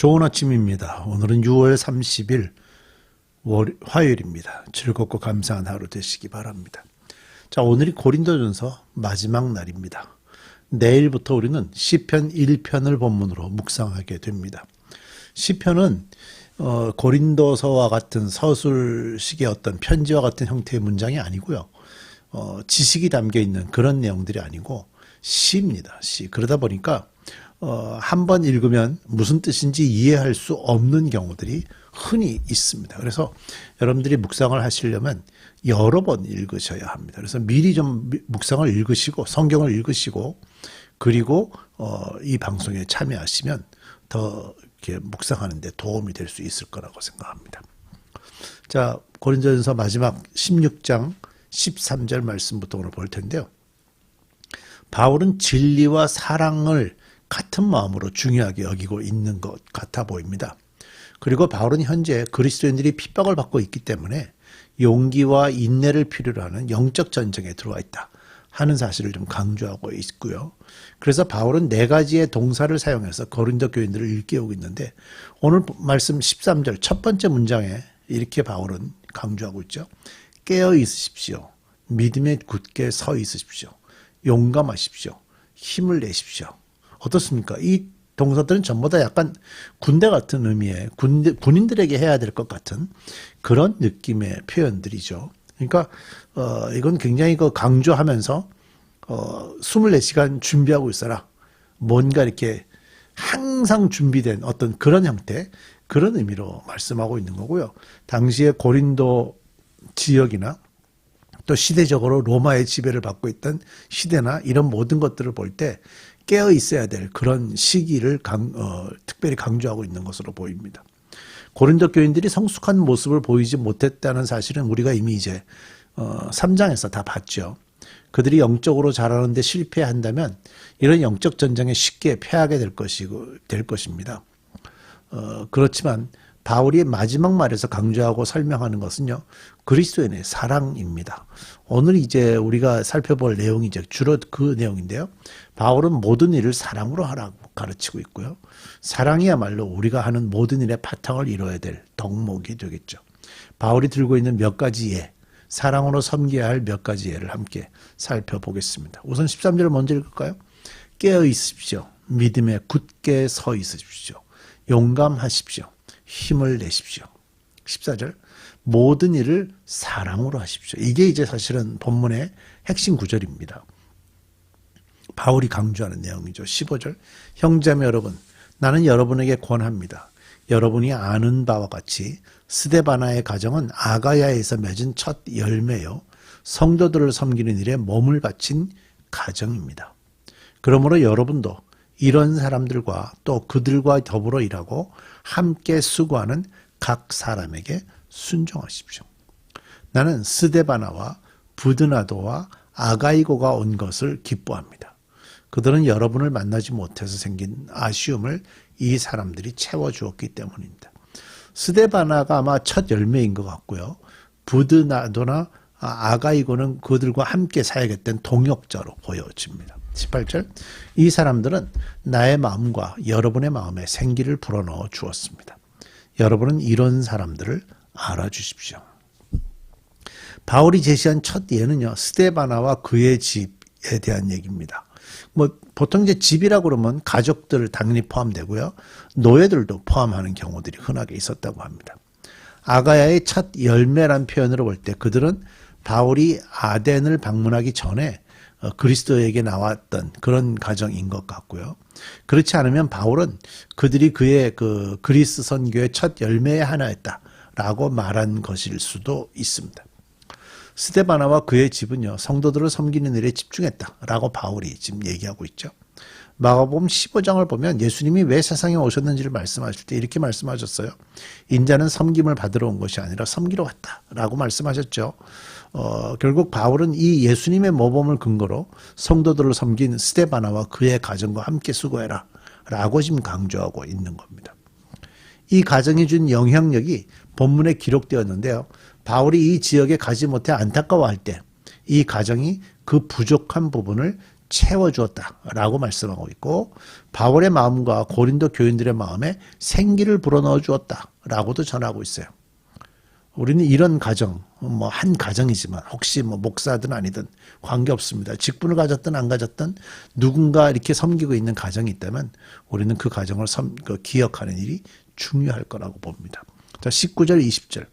좋은 아침입니다. 오늘은 6월 30일 화요일입니다. 즐겁고 감사한 하루 되시기 바랍니다. 자, 오늘이 고린도전서 마지막 날입니다. 내일부터 우리는 시편 1편을 본문으로 묵상하게 됩니다. 시편은 고린도서와 같은 서술식의 어떤 편지와 같은 형태의 문장이 아니고요. 지식이 담겨 있는 그런 내용들이 아니고 시입니다. 시. 그러다 보니까 한 번 읽으면 무슨 뜻인지 이해할 수 없는 경우들이 흔히 있습니다. 그래서 여러분들이 묵상을 하시려면 여러 번 읽으셔야 합니다. 그래서 미리 좀 묵상을 읽으시고 성경을 읽으시고 그리고 이 방송에 참여하시면 더 이렇게 묵상하는 데 도움이 될 수 있을 거라고 생각합니다. 자, 고린도전서 마지막 16장 13절 말씀부터 오늘 볼 텐데요. 바울은 진리와 사랑을 같은 마음으로 중요하게 여기고 있는 것 같아 보입니다. 그리고 바울은 현재 그리스도인들이 핍박을 받고 있기 때문에 용기와 인내를 필요로 하는 영적 전쟁에 들어와 있다 하는 사실을 좀 강조하고 있고요. 그래서 바울은 4가지의 동사를 사용해서 고린도 교인들을 일깨우고 있는데 오늘 말씀 13절 첫 번째 문장에 이렇게 바울은 강조하고 있죠. 깨어 있으십시오. 믿음에 굳게 서 있으십시오. 용감하십시오. 힘을 내십시오. 어떻습니까? 이 동사들은 전부 다 약간 군대 같은 의미의 군인들에게 해야 될 것 같은 그런 느낌의 표현들이죠. 그러니까 이건 굉장히 강조하면서 24시간 준비하고 있어라. 뭔가 이렇게 항상 준비된 어떤 그런 형태, 그런 의미로 말씀하고 있는 거고요. 당시에 고린도 지역이나 또 시대적으로 로마의 지배를 받고 있던 시대나 이런 모든 것들을 볼 때 깨어 있어야 될 그런 시기를 특별히 강조하고 있는 것으로 보입니다. 고린도 교인들이 성숙한 모습을 보이지 못했다는 사실은 우리가 이미 이제 3장에서 다 봤죠. 그들이 영적으로 자라는데 실패한다면 이런 영적 전쟁에 쉽게 패하게 될 것입니다. 그렇지만 바울이 마지막 말에서 강조하고 설명하는 것은요, 그리스도인의 사랑입니다. 오늘 이제 우리가 살펴볼 내용이 이제 주로 그 내용인데요. 바울은 모든 일을 사랑으로 하라고 가르치고 있고요. 사랑이야말로 우리가 하는 모든 일의 바탕을 이뤄야 될 덕목이 되겠죠. 바울이 들고 있는 몇 가지 예, 사랑으로 섬겨야 할 몇 가지 예를 함께 살펴보겠습니다. 우선 13절을 먼저 읽을까요? 깨어 있으십시오. 믿음에 굳게 서 있으십시오. 용감하십시오. 힘을 내십시오. 14절 모든 일을 사랑으로 하십시오. 이게 이제 사실은 본문의 핵심 구절입니다. 바울이 강조하는 내용이죠. 15절 형제자매 여러분 나는 여러분에게 권합니다. 여러분이 아는 바와 같이 스데바나의 가정은 아가야에서 맺은 첫 열매요 성도들을 섬기는 일에 몸을 바친 가정입니다. 그러므로 여러분도 이런 사람들과 또 그들과 더불어 일하고 함께 수고하는 각 사람에게 순종하십시오. 나는 스데바나와 부드나도와 아가이고가 온 것을 기뻐합니다. 그들은 여러분을 만나지 못해서 생긴 아쉬움을 이 사람들이 채워주었기 때문입니다. 스데바나가 아마 첫 열매인 것 같고요. 부드나도나 아가이고는 그들과 함께 사역했던 동역자로 보여집니다. 18절 이 사람들은 나의 마음과 여러분의 마음에 생기를 불어넣어 주었습니다. 여러분은 이런 사람들을 알아주십시오. 바울이 제시한 첫 예는요. 스데바나와 그의 집에 대한 얘기입니다. 보통 이제 집이라고 그러면 가족들 당연히 포함되고요. 노예들도 포함하는 경우들이 흔하게 있었다고 합니다. 아가야의 첫 열매란 표현으로 볼 때 그들은 바울이 아덴을 방문하기 전에 그리스도에게 나왔던 그런 가정인 것 같고요. 그렇지 않으면 바울은 그들이 그의 그리스 선교의 첫 열매의 하나였다라고 말한 것일 수도 있습니다. 스데바나와 그의 집은요, 성도들을 섬기는 일에 집중했다라고 바울이 지금 얘기하고 있죠. 마가복음 15장을 보면 예수님이 왜 세상에 오셨는지를 말씀하실 때 이렇게 말씀하셨어요. 인자는 섬김을 받으러 온 것이 아니라 섬기러 왔다라고 말씀하셨죠. 결국 바울은 이 예수님의 모범을 근거로 성도들을 섬긴 스데바나와 그의 가정과 함께 수고해라 라고 지금 강조하고 있는 겁니다. 이 가정이 준 영향력이 본문에 기록되었는데요. 바울이 이 지역에 가지 못해 안타까워할 때 이 가정이 그 부족한 부분을 채워주었다라고 말씀하고 있고, 바울의 마음과 고린도 교인들의 마음에 생기를 불어넣어 주었다라고도 전하고 있어요. 우리는 이런 가정, 한 가정이지만 혹시 목사든 아니든 관계없습니다. 직분을 가졌든 안 가졌든 누군가 이렇게 섬기고 있는 가정이 있다면 우리는 그 가정을 기억하는 일이 중요할 거라고 봅니다. 자, 19절, 20절.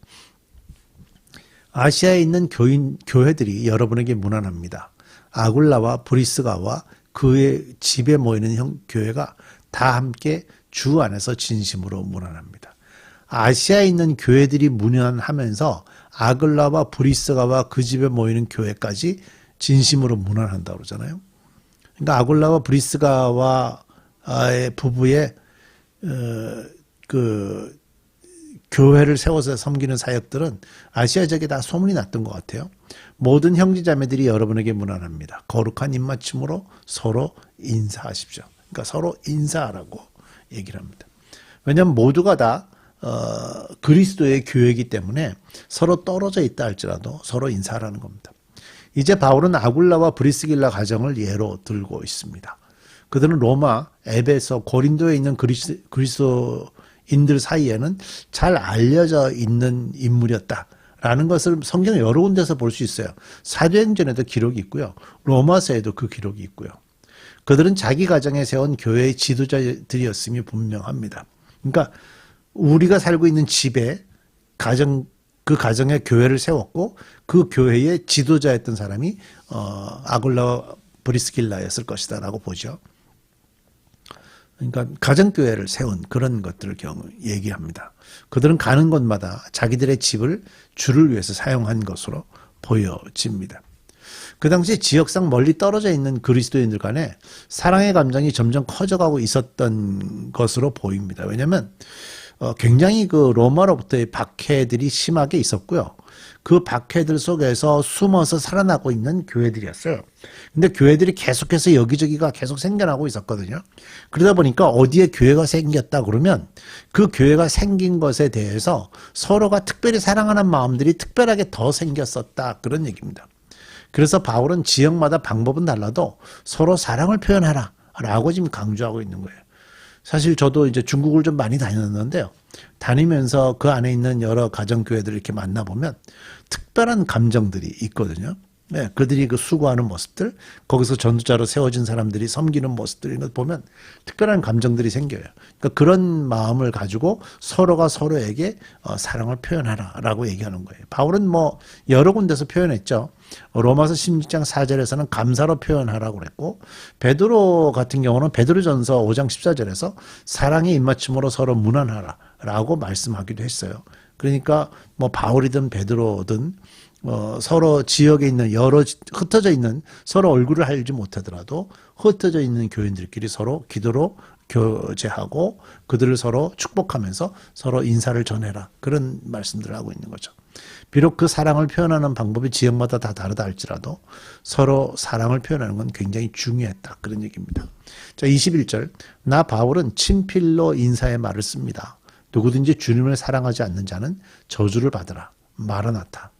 아시아에 있는 교회들이 여러분에게 문안합니다. 아굴라와 브리스가와 그의 집에 모이는 교회가 다 함께 주 안에서 진심으로 문안합니다. 아시아에 있는 교회들이 문안하면서 아글라와 브리스가와 그 집에 모이는 교회까지 진심으로 문안한다고 그러잖아요. 그러니까 아굴라와 브리스가와의 부부의 그 교회를 세워서 섬기는 사역들은 아시아 지역에 다 소문이 났던 것 같아요. 모든 형제자매들이 여러분에게 문안합니다. 거룩한 입맞춤으로 서로 인사하십시오. 그러니까 서로 인사하라고 얘기를 합니다. 왜냐하면 모두가 다 그리스도의 교회이기 때문에 서로 떨어져 있다 할지라도 서로 인사하라는 겁니다. 이제 바울은 아굴라와 브리스길라 가정을 예로 들고 있습니다. 그들은 로마, 에베소, 고린도에 있는 그리스도인들 사이에는 잘 알려져 있는 인물이었다라는 것을 성경 여러 군데서 볼 수 있어요. 사도행전에도 기록이 있고요. 로마서에도 그 기록이 있고요. 그들은 자기 가정에 세운 교회의 지도자들이었음이 분명합니다. 그러니까 우리가 살고 있는 집에 그 가정에 교회를 세웠고 그 교회의 지도자였던 사람이 아굴라와 브리스길라였을 것이다라고 보죠. 그러니까 가정교회를 세운 그런 것들을 얘기합니다. 그들은 가는 곳마다 자기들의 집을 주를 위해서 사용한 것으로 보여집니다. 그 당시 지역상 멀리 떨어져 있는 그리스도인들 간에 사랑의 감정이 점점 커져가고 있었던 것으로 보입니다. 왜냐하면 굉장히 그 로마로부터의 박해들이 심하게 있었고요. 그 박해들 속에서 숨어서 살아나고 있는 교회들이었어요. 근데 교회들이 계속해서 여기저기가 계속 생겨나고 있었거든요. 그러다 보니까 어디에 교회가 생겼다 그러면 그 교회가 생긴 것에 대해서 서로가 특별히 사랑하는 마음들이 특별하게 더 생겼었다. 그런 얘기입니다. 그래서 바울은 지역마다 방법은 달라도 서로 사랑을 표현하라 라고 지금 강조하고 있는 거예요. 사실 저도 이제 중국을 좀 많이 다녔는데요. 다니면서 그 안에 있는 여러 가정교회들을 이렇게 만나보면 특별한 감정들이 있거든요. 네, 그들이 그 수고하는 모습들, 거기서 전도자로 세워진 사람들이 섬기는 모습들, 이런 것 보면 특별한 감정들이 생겨요. 그러니까 그런 마음을 가지고 서로가 서로에게 사랑을 표현하라라고 얘기하는 거예요. 바울은 여러 군데서 표현했죠. 로마서 16장 4절에서는 감사로 표현하라고 그랬고, 베드로 같은 경우는 베드로전서 5장 14절에서 사랑의 입맞춤으로 서로 문안하라라고 말씀하기도 했어요. 그러니까 바울이든 베드로든 서로 지역에 있는 여러 흩어져 있는 서로 얼굴을 알지 못하더라도 흩어져 있는 교인들끼리 서로 기도로 교제하고 그들을 서로 축복하면서 서로 인사를 전해라. 그런 말씀들을 하고 있는 거죠. 비록 그 사랑을 표현하는 방법이 지역마다 다 다르다 할지라도 서로 사랑을 표현하는 건 굉장히 중요했다. 그런 얘기입니다. 자, 21절. 나 바울은 친필로 인사의 말을 씁니다. 누구든지 주님을 사랑하지 않는 자는 저주를 받으라. 마라나타.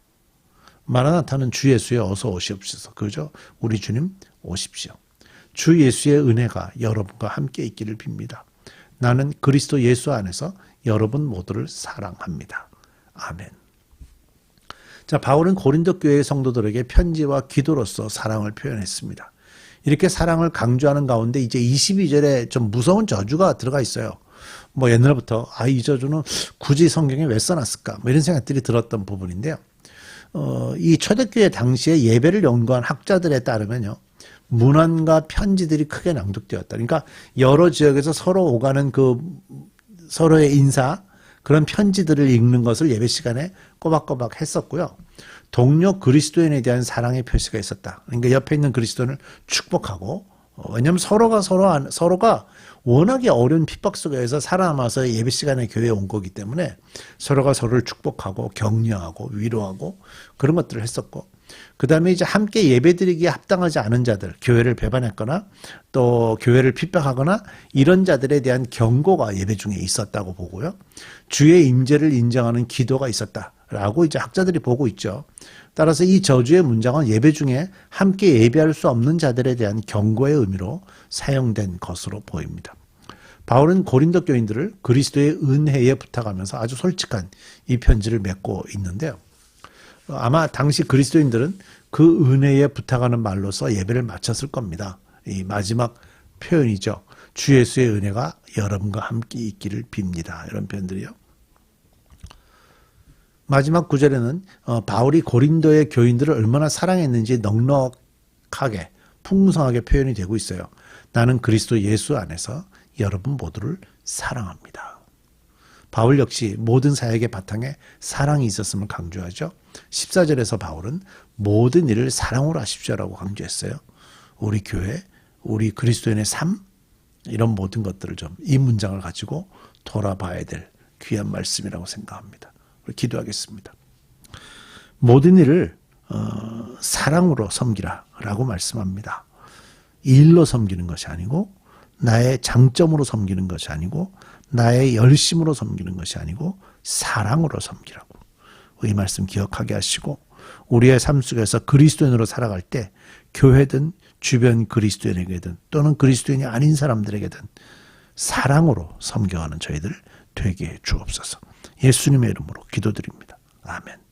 마라나타는 주 예수에 어서 오시옵소서. 그죠? 우리 주님 오십시오. 주 예수의 은혜가 여러분과 함께 있기를 빕니다. 나는 그리스도 예수 안에서 여러분 모두를 사랑합니다. 아멘. 자, 바울은 고린도 교회의 성도들에게 편지와 기도로서 사랑을 표현했습니다. 이렇게 사랑을 강조하는 가운데 이제 22절에 좀 무서운 저주가 들어가 있어요. 옛날부터 이 저주는 굳이 성경에 왜 써놨을까? 이런 생각들이 들었던 부분인데요. 이 초대교회 당시에 예배를 연구한 학자들에 따르면요. 문안과 편지들이 크게 낭독되었다. 그러니까 여러 지역에서 서로 오가는 그 서로의 인사, 그런 편지들을 읽는 것을 예배 시간에 꼬박꼬박 했었고요. 동료 그리스도인에 대한 사랑의 표시가 있었다. 그러니까 옆에 있는 그리스도인을 축복하고, 왜냐하면 서로가 워낙에 어려운 핍박 속에서 살아남아서 예배 시간에 교회에 온 거기 때문에 서로가 서로를 축복하고 격려하고 위로하고 그런 것들을 했었고, 그 다음에 이제 함께 예배드리기에 합당하지 않은 자들, 교회를 배반했거나 또 교회를 핍박하거나 이런 자들에 대한 경고가 예배 중에 있었다고 보고요. 주의 임재를 인정하는 기도가 있었다. 라고 이제 학자들이 보고 있죠. 따라서 이 저주의 문장은 예배 중에 함께 예배할 수 없는 자들에 대한 경고의 의미로 사용된 것으로 보입니다. 바울은 고린도 교인들을 그리스도의 은혜에 부탁하면서 아주 솔직한 이 편지를 맺고 있는데요. 아마 당시 그리스도인들은 그 은혜에 부탁하는 말로서 예배를 마쳤을 겁니다. 이 마지막 표현이죠. 주 예수의 은혜가 여러분과 함께 있기를 빕니다. 이런 표현들이요. 마지막 구절에는 바울이 고린도의 교인들을 얼마나 사랑했는지 넉넉하게 풍성하게 표현이 되고 있어요. 나는 그리스도 예수 안에서 여러분 모두를 사랑합니다. 바울 역시 모든 사역의 바탕에 사랑이 있었음을 강조하죠. 14절에서 바울은 모든 일을 사랑으로 하십시오라고 강조했어요. 우리 교회, 우리 그리스도인의 삶, 이런 모든 것들을 좀 이 문장을 가지고 돌아봐야 될 귀한 말씀이라고 생각합니다. 우리 기도하겠습니다. 모든 일을 사랑으로 섬기라라고 말씀합니다. 일로 섬기는 것이 아니고 나의 장점으로 섬기는 것이 아니고 나의 열심으로 섬기는 것이 아니고 사랑으로 섬기라고. 이 말씀 기억하게 하시고 우리의 삶 속에서 그리스도인으로 살아갈 때 교회든 주변 그리스도인에게든 또는 그리스도인이 아닌 사람들에게든 사랑으로 섬겨가는 저희들 되게 해 주옵소서. 예수님의 이름으로 기도드립니다. 아멘.